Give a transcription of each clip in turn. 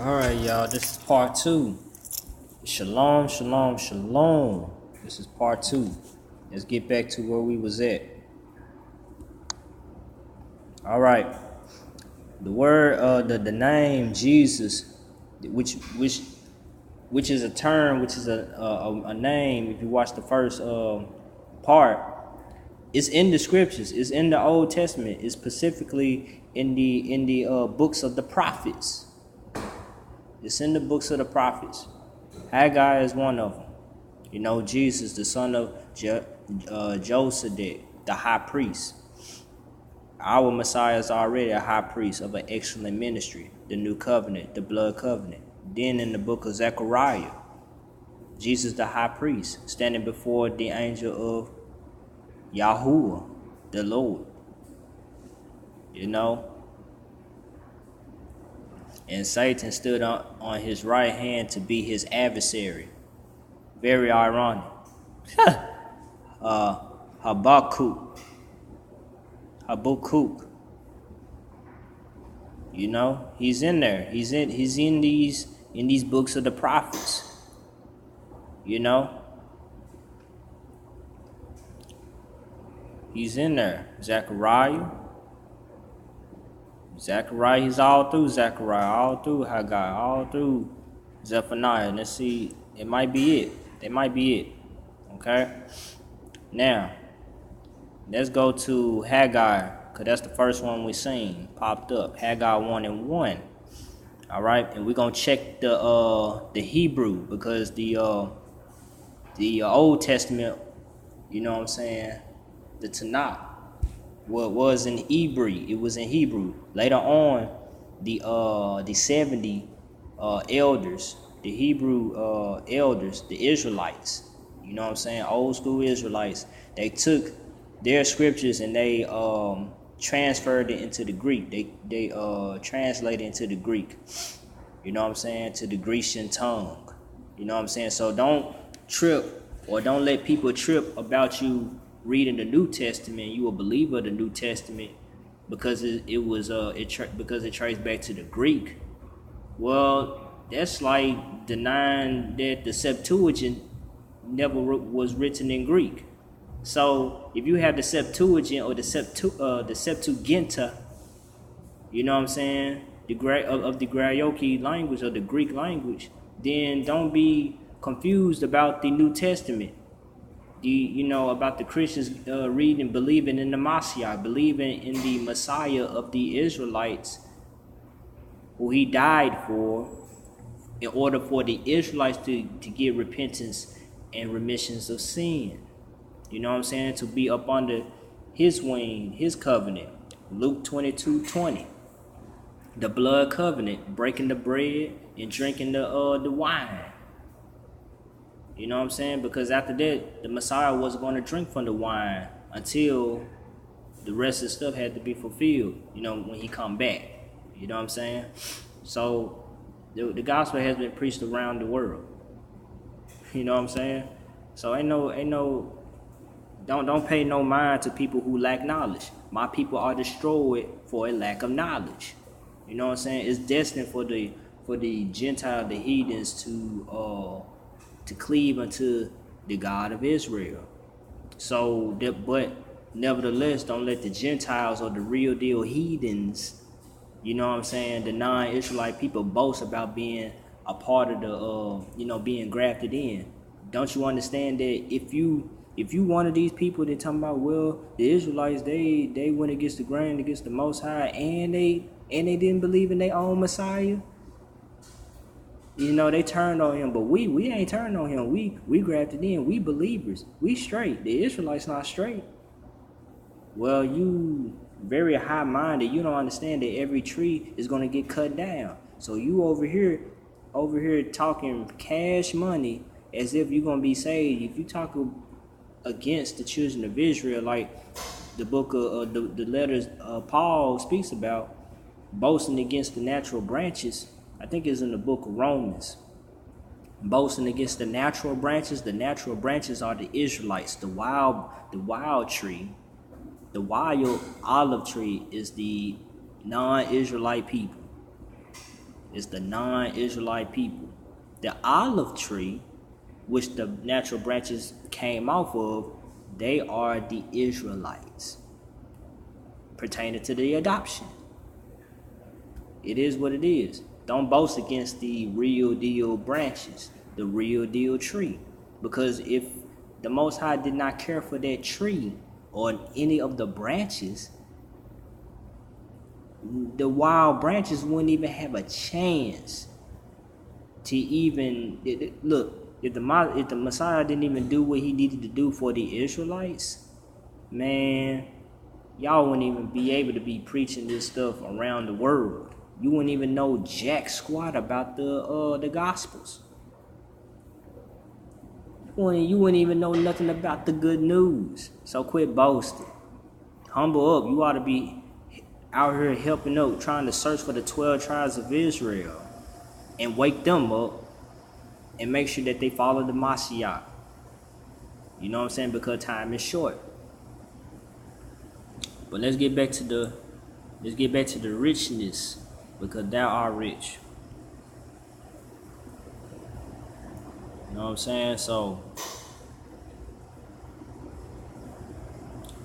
All right, y'all. This is part two. Shalom, shalom, shalom. This is part two. Let's get back to where we was at. All right. The word, the name Jesus, which is a term, which is a name. If you watch the first part, it's in the scriptures. It's in the Old Testament. It's specifically in the books of the prophets. It's in the books of the prophets. Haggai is one of them. You know, Jesus, the son of Joseph, the high priest. Our Messiah is already a high priest of an excellent ministry, the new covenant, the blood covenant. Then in the book of Zechariah, Jesus, the high priest, standing before the angel of Yahuwah, the Lord. You know? And Satan stood on his right hand to be his adversary. Very ironic. Habakkuk. You know, he's in there. He's in these books of the prophets. You know? He's in there. Zechariah, he's all through Zechariah, all through Haggai, all through Zephaniah. Let's see, it might be it. Okay? Now, let's go to Haggai, because that's the first one we seen, popped up. Haggai 1:1. All right? And we're going to check the Hebrew, because the Old Testament, you know what I'm saying, the Tanakh, what was in Hebrew, it was in Hebrew. Later on, the 70 elders, the Hebrew elders, the Israelites, you know what I'm saying, old school Israelites, they took their scriptures and they transferred it into the Greek. They translated into the Greek, you know what I'm saying, to the Grecian tongue. You know what I'm saying? So don't trip, or don't let people trip about you reading the New Testament. You a believer of the New Testament because because it traced back to the Greek. Well, that's like denying that the Septuagint never was written in Greek. So if you have the Septuagint or the Septuaginta, you know what I'm saying, the Grayoki language or the Greek language, then don't be confused about the New Testament. About the Christians reading, believing in the Messiah, believing in the Messiah of the Israelites, who he died for, in order for the Israelites to get repentance and remissions of sin. You know what I'm saying? To be up under his wing, his covenant. Luke 22:20. The blood covenant, breaking the bread and drinking the wine. You know what I'm saying? Because after that, the Messiah wasn't going to drink from the wine until the rest of the stuff had to be fulfilled, you know, when he come back. You know what I'm saying? So the gospel has been preached around the world. You know what I'm saying? So don't pay no mind to people who lack knowledge. My people are destroyed for a lack of knowledge. You know what I'm saying? It's destined for the Gentile, the heathens, to cleave unto the God of Israel. So, but nevertheless, don't let the Gentiles or the real deal heathens, you know what I'm saying, the non-Israelite people boast about being a part of the, being grafted in. Don't you understand that if you one of these people that talking about, well, the Israelites, they went against the grain, against the Most High, and they didn't believe in their own Messiah. You know, they turned on him, but we ain't turned on him. We grafted in. We believers. We straight. The Israelites not straight. Well, you very high-minded. You don't understand that every tree is going to get cut down. So you over here talking cash money as if you're going to be saved. If you talk against the children of Israel, like the book of the letters Paul speaks about, boasting against the natural branches, I think it's in the book of Romans. Boasting against the natural branches. The natural branches are the Israelites. The wild tree, the wild olive tree is the non-Israelite people. It's the non-Israelite people. The olive tree, which the natural branches came off of, they are the Israelites pertaining to the adoption. It is what it is. Don't boast against the real deal branches, the real deal tree. Because if the Most High did not care for that tree or any of the branches, the wild branches wouldn't even have a chance to even look. If the Messiah didn't even do what he needed to do for the Israelites, man, y'all wouldn't even be able to be preaching this stuff around the world. You wouldn't even know jack squat about the Gospels. You wouldn't even know nothing about the good news. So quit boasting. Humble up. You ought to be out here helping out, trying to search for the 12 tribes of Israel and wake them up and make sure that they follow the Mashiach. You know what I'm saying? Because time is short. But let's get back to the richness, because thou art rich. You know what I'm saying? So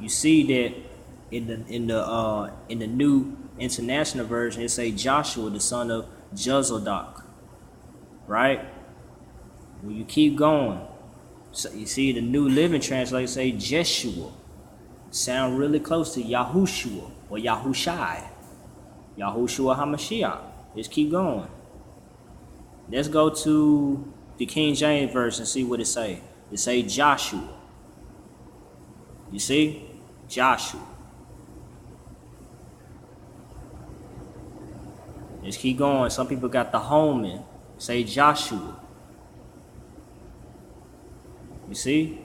you see that in the New International Version, it say Joshua, the son of Jozadak. Right? When you keep going, so you see the New Living Translation say Jeshua. Sound really close to Yahushua or Yahushai. Yahushua HaMashiach. Let's keep going. Let's go to the King James Version and see what it say. It say Joshua. You see? Joshua. Let's keep going. Some people got the Holman. Say Joshua. You see?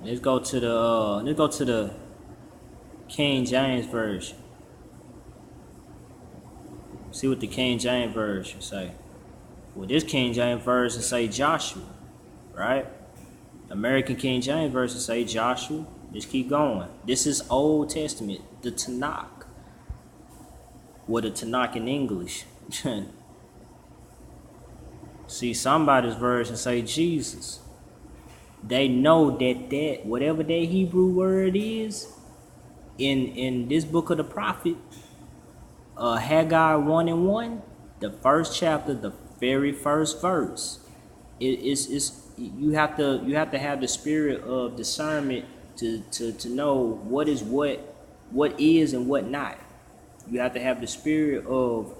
Let's go to the King James Version. See what the King James Version say. Well, this King James Version say Joshua, right? American King James Version say Joshua. Let's keep going. This is Old Testament, the Tanakh. Well, the Tanakh in English. See, somebody's version say Jesus. They know that whatever that Hebrew word is in this book of the prophet, Haggai 1:1, the first chapter, the very first verse, you have to have the spirit of discernment to know what is and what not. You have to have the spirit of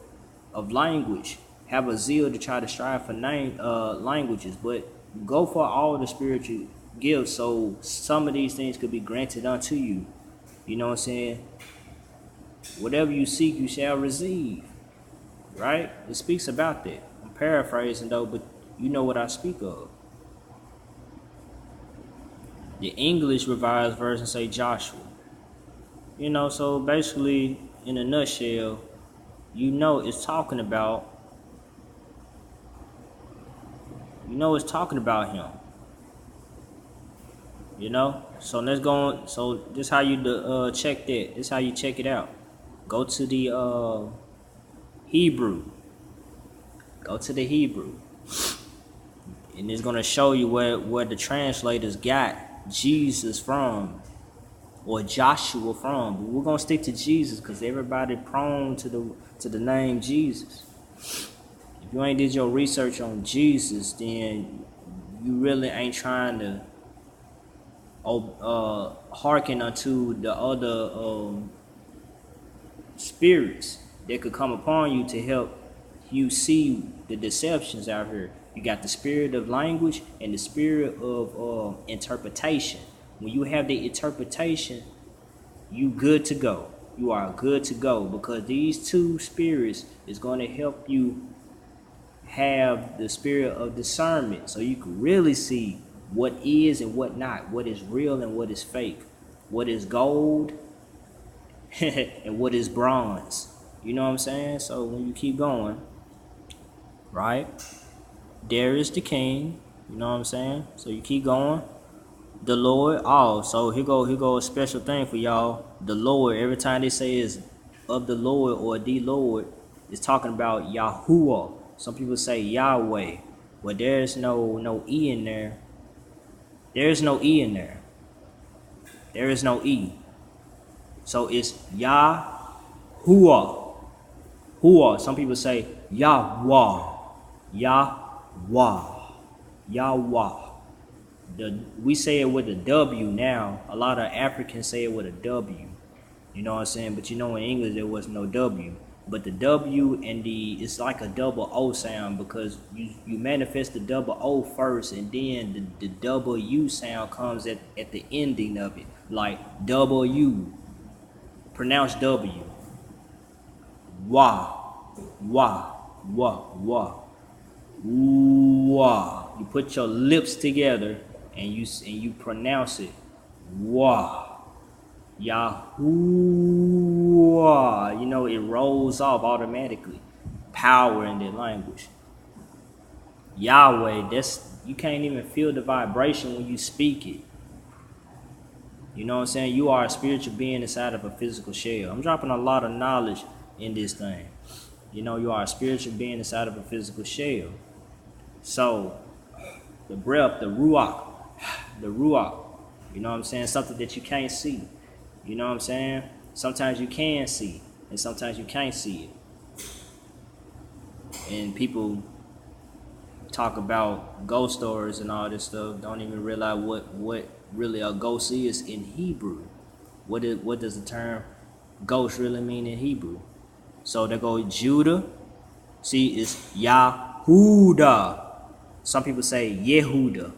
language. Have a zeal to try to strive for languages, but go for all the spiritual gifts, so some of these things could be granted unto you. You know what I'm saying? Whatever you seek, you shall receive. Right? It speaks about that. I'm paraphrasing though, but you know what I speak of. The English Revised Version say Joshua. You know, so basically, in a nutshell, you know it's talking about him. You know? So let's go on. So this is how you check that. This is how you check it out. Go to the Hebrew. Go to the Hebrew. And it's gonna show you where the translators got Jesus from, or Joshua from. But we're gonna stick to Jesus because everybody prone to the name Jesus. If you ain't did your research on Jesus, then you really ain't trying to hearken unto the other spirits that could come upon you to help you see the deceptions out here. You got the spirit of language and the spirit of interpretation. When you have the interpretation, you good to go. You are good to go, because these two spirits is going to help you have the spirit of discernment, so you can really see what is and what not, what is real and what is fake, what is gold and what is bronze. You know what I'm saying? So when you keep going, right, there is the king. You know what I'm saying? So you keep going. The Lord. Oh, so here go a special thing for y'all. The Lord. Every time they say is of the Lord or the Lord is talking about Yahuwah. Some people say Yahweh. Well, there's no E in there. There's no E in there. There is no E. So it's Yahuwah. Hua. Some people say Yahweh. Yahweh. Yahweh. We say it with a W now. A lot of Africans say it with a W. You know what I'm saying? But in English there was no W. But the W and it's like a double O sound, because you manifest the double O first, and then the double U sound comes at the ending of it. Like W. Pronounce W. Wah. Wah. Wah. Wah. Wah. You put your lips together and you pronounce it. Wah. Yahuwah. It rolls off automatically. Power in that language. Yahweh, you can't even feel the vibration when you speak it. You know what I'm saying? You are a spiritual being inside of a physical shell. I'm dropping a lot of knowledge in this thing. You are a spiritual being inside of a physical shell. So, the breath, the ruach, you know what I'm saying? Something that you can't see. You know what I'm saying? Sometimes you can see, and sometimes you can't see it. And people talk about ghost stories and all this stuff, don't even realize what really a ghost is in Hebrew. What does the term ghost really mean in Hebrew? So there goes Judah. See, it's Yahuda. Some people say Yehuda.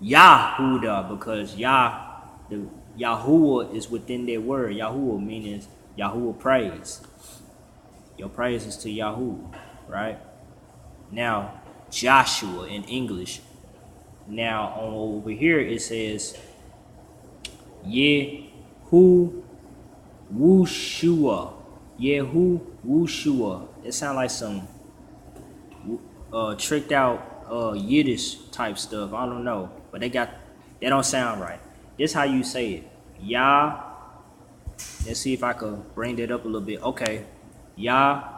Yahuda, because Yahuwah is within their word. Yahuwah meaning Yahuwah praise. Your praise is to Yahuwah, right? Now, Joshua in English. Now, over here it says Yehu-Wushua. Yehu-Wushua. It sounds like some tricked out Yiddish type stuff. I don't know. But they don't sound right. This how you say it. Let's see if I could bring that up a little bit. Okay. Yahu-Shai.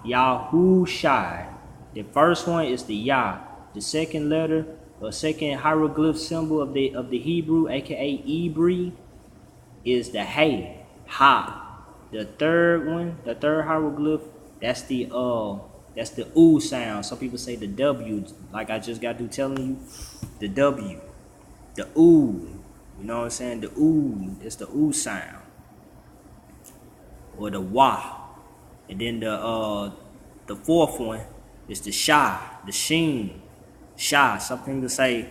Yahu-Shai. The first one is the Yah. The second letter, or second hieroglyph symbol of the Hebrew, aka Ibri, is the Hey, Ha. The third one, the third hieroglyph, that's the U sound. Some people say the W, like I just got through telling you, the W, the U. You know what I'm saying? The U, it's the U sound, or the Wah. And then the fourth one is the Sha, the Shin, Sha. Some people say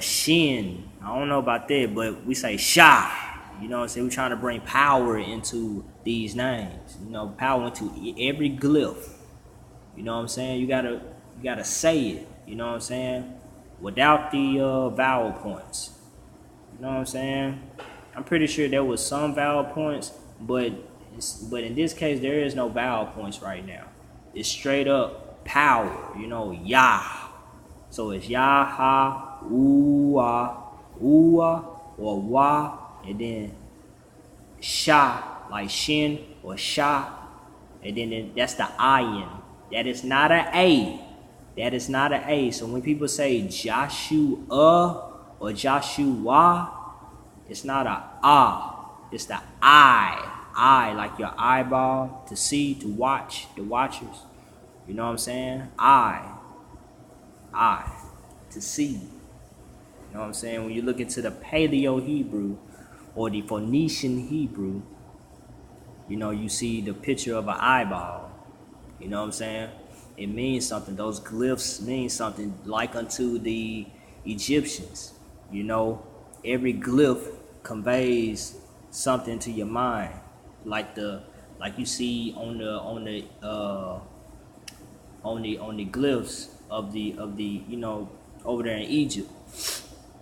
Shin. I don't know about that, but we say Sha. You know what I'm saying? We're trying to bring power into these names. Power into every glyph. You know what I'm saying? You gotta say it. You know what I'm saying? Without the vowel points. You know what I'm saying? I'm pretty sure there was some vowel points, but in this case there is no vowel points right now. It's straight up power. Yah. So it's Yah, Ha, Uwa, or Wa, and then Sha, like Shin or Sha, and then that's the ayin. That is not an A. That is not an A. So when people say Joshua or Joshua, it's not a it's the I, like your eyeball, to see, to watch, the watchers. You know what I'm saying? I, to see. You know what I'm saying? When you look into the Paleo Hebrew or the Phoenician Hebrew, you see the picture of an eyeball. You know what I'm saying? It means something. Those glyphs mean something, like unto the Egyptians. Every glyph conveys something to your mind, like you see on the glyphs of the over there in Egypt.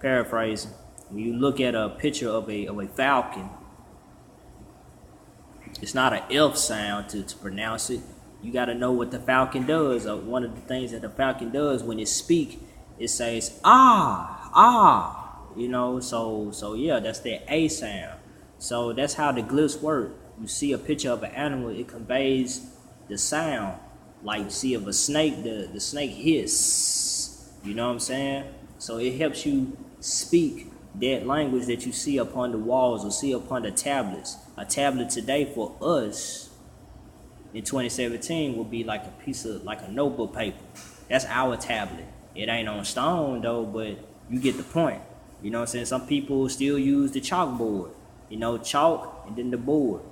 Paraphrasing, when you look at a picture of a falcon, it's not an F sound to pronounce it. You got to know what the falcon does. One of the things that the falcon does when it speaks, it says ah. So yeah, that's that A sound. So that's how the glyphs work. You see a picture of an animal, it conveys the sound. Like you see of a snake, the snake hiss. You know what I'm saying? So it helps you speak that language that you see upon the walls or see upon the tablets. A tablet today for us in 2017 will be like a piece of, like a notebook paper. That's our tablet. It ain't on stone though, but you get the point. You know what I'm saying? Some people still use the chalkboard. You know, chalk and then the board.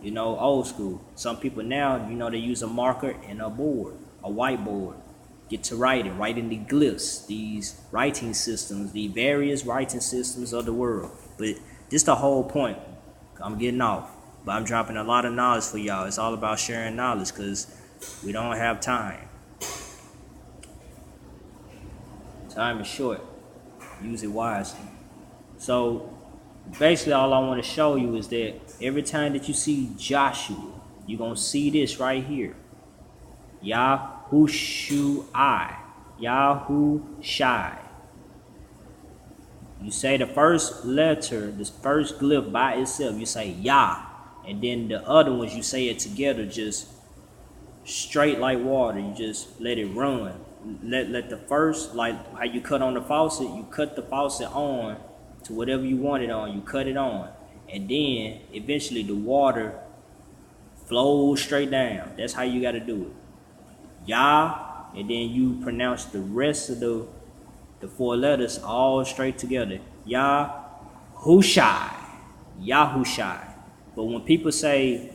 You know, old school. Some people now, you know, they use a marker and a board, a whiteboard. Get to writing, writing the glyphs, these writing systems, the various writing systems of the world. But this the whole point. I'm getting off, but I'm dropping a lot of knowledge for y'all. It's all about sharing knowledge because we don't have time. Time is short. Use it wisely. So basically all I want to show you is that every time that you see Joshua, you're going to see this right here. Yahushuai. Yahushai. You say the first letter, this first glyph by itself, you say Yah. And then the other ones, you say it together, just straight like water. You just let it run. Let the first, like how you cut on the faucet, you cut the faucet on to whatever you want it on. You cut it on. And then eventually the water flows straight down. That's how you got to do it. Yah. And then you pronounce the rest of the four letters all straight together. Yahushai. Yahushai. But when people say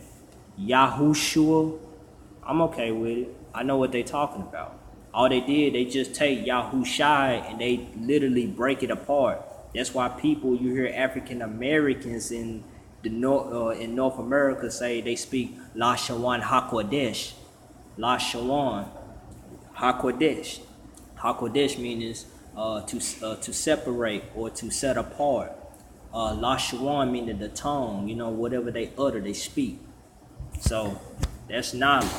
Yahushua, I'm okay with it. I know what they're talking about. All they did, they just take Yahushai and they literally break it apart. That's why people, you hear African Americans in North America say they speak Lashawan HaKodesh. Lashawan HaKodesh. HaKodesh means to separate or to set apart. Lashawan meaning the tongue, you know, whatever they utter, they speak. So that's knowledge.